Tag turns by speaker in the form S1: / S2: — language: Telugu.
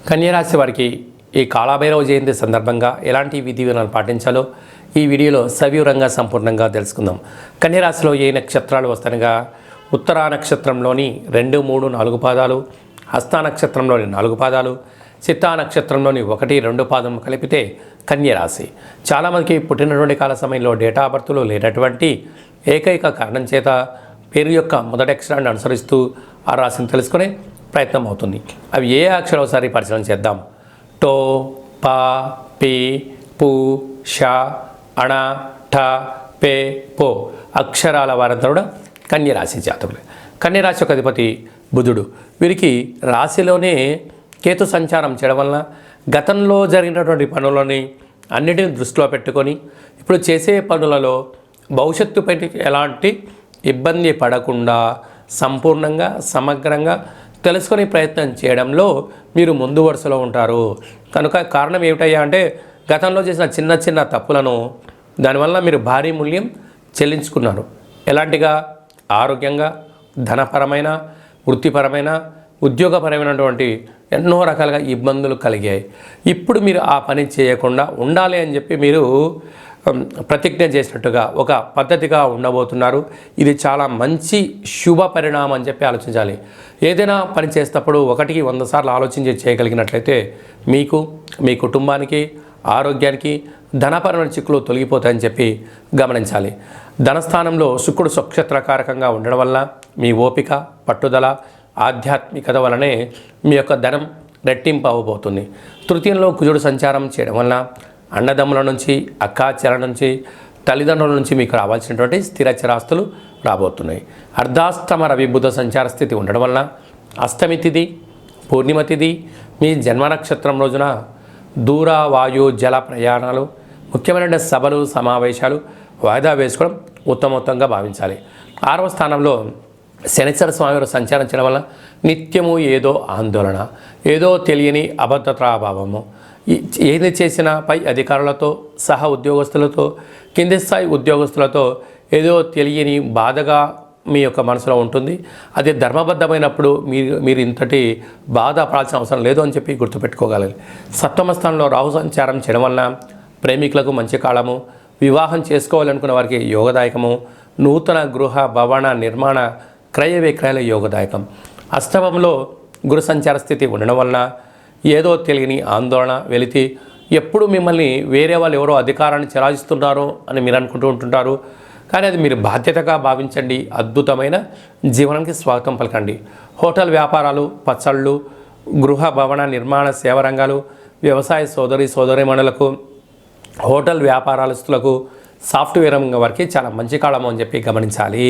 S1: కన్యరాశి వారికి ఈ కాళభైరవ జయంతి సందర్భంగా ఎలాంటి విధి విధానాలు పాటించాలో ఈ వీడియోలో సవివరంగా సంపూర్ణంగా తెలుసుకుందాం. కన్యరాశిలో ఏ నక్షత్రాలు వస్తాయనగా ఉత్తరా నక్షత్రంలోని 2, 3, 4 పాదాలు, హస్త నక్షత్రంలోని 4 పాదాలు, చిత్తా నక్షత్రంలోని 1, 2 పాదం కలిపితే కన్యరాశి. చాలామందికి పుట్టినటువంటి కాల సమయంలో డేటా ఆఫ్ బర్త్లో లేనటువంటి ఏకైక కారణం చేత పేరు యొక్క మొదటి అక్షరాన్ని అనుసరిస్తూ ఆ రాశిని తెలుసుకునే ప్రయత్నం అవుతుంది. అవి ఏ అక్షరం ఒకసారి పరిశీలన చేద్దాం. టో, పా, పి, పు, ష, అణ, ఠ, పే, పో అక్షరాల వారంతా కూడా కన్యరాశి జాతకులే. కన్యరాశి యొక్క అధిపతి బుధుడు. వీరికి రాశిలోనే కేతు సంచారం చేయడం వలన గతంలో జరిగినటువంటి పనులని అన్నిటిని దృష్టిలో పెట్టుకొని ఇప్పుడు చేసే పనులలో భవిష్యత్తుపై ఎలాంటి ఇబ్బంది పడకుండా సంపూర్ణంగా సమగ్రంగా తెలుసుకునే ప్రయత్నం చేయడంలో మీరు ముందు వరుసలో ఉంటారు. కనుక కారణం ఏమిటయ్యా అంటే గతంలో చేసిన చిన్న చిన్న తప్పులను దానివల్ల మీరు భారీ మూల్యం చెల్లించుకున్నారు. ఎలాంటిగా? ఆరోగ్యంగా, ధనపరమైన, వృత్తిపరమైన, ఉద్యోగపరమైనటువంటి ఎన్నో రకాలుగా ఇబ్బందులు కలిగాయి. ఇప్పుడు మీరు ఆ పని చేయకుండా ఉండాలి అని చెప్పి మీరు ప్రతిజ్ఞ చేసినట్టుగా ఒక పద్ధతిగా ఉండబోతున్నారు. ఇది చాలా మంచి శుభ పరిణామం అని చెప్పి ఆలోచించాలి. ఏదైనా పని చేసేటప్పుడు 1కి 100 సార్లు ఆలోచించి చేయగలిగినట్లయితే మీకు, మీ కుటుంబానికి, ఆరోగ్యానికి ధనపరమైన చిక్కులు తొలగిపోతాయని చెప్పి గమనించాలి. ధనస్థానంలో శుక్రుడు స్వక్షేత్రకారకంగా ఉండడం వల్ల మీ ఓపిక, పట్టుదల, ఆధ్యాత్మికత వలనే మీ యొక్క ధనం రెట్టింపు అవ్వబోతుంది. తృతీయంలో కుజుడు సంచారం చేయడం వలన అన్నదమ్ముల నుంచి, అక్కాచెల నుంచి, తల్లిదండ్రుల నుంచి మీకు రావాల్సినటువంటి స్థిర చిరాస్తులు రాబోతున్నాయి. అర్ధాష్టమ రవి బుధ సంచార స్థితి ఉండడం వలన అష్టమి తిథి, పూర్ణిమ తిథి, మీ జన్మ నక్షత్రం రోజున దూర, వాయు, జల ప్రయాణాలు, ముఖ్యమైన సభలు, సమావేశాలు వాయిదా వేసుకోవడం ఉత్తమోత్తంగా భావించాలి. 6వ స్థానంలో శనిశ్చర స్వామి సంచారం చేయడం వల్ల నిత్యము ఏదో ఆందోళన, ఏదో తెలియని అభద్రతాభావము, ఏది చేసినా పై అధికారులతో, సహ ఉద్యోగస్తులతో, కింది స్థాయి ఉద్యోగస్తులతో ఏదో తెలియని బాధగా మీ యొక్క మనసులో ఉంటుంది. అది ధర్మబద్ధమైనప్పుడు మీరు ఇంతటి బాధ పడాల్సిన అవసరం లేదు అని చెప్పి గుర్తుపెట్టుకోగలరు. 7వ స్థానంలో రాహు సంచారం చేయడం వలన ప్రేమికులకు మంచి కాలము, వివాహం చేసుకోవాలనుకున్న వారికి యోగదాయకము, నూతన గృహ భవన నిర్మాణ క్రయ విక్రయాల యోగదాయకం. అష్టమంలో గురు సంచార స్థితి ఉండడం వలన ఏదో తెలియని ఆందోళన, వెలితి, ఎప్పుడు మిమ్మల్ని వేరే వాళ్ళు ఎవరో అధికారాన్ని చెలాయిస్తున్నారో అని మీరు అనుకుంటూ ఉంటుంటారు. కానీ అది మీరు బాధ్యతగా భావించండి. అద్భుతమైన జీవనానికి స్వాగతం పలకండి. హోటల్ వ్యాపారాలు, పచ్చళ్ళు, గృహ భవన నిర్మాణ సేవ రంగాలు, వ్యవసాయ సోదరీమణులకు, హోటల్ వ్యాపారాలస్తులకు, సాఫ్ట్వేర్ రంగం వారికి చాలా మంచి కాలము అని చెప్పి గమనించాలి.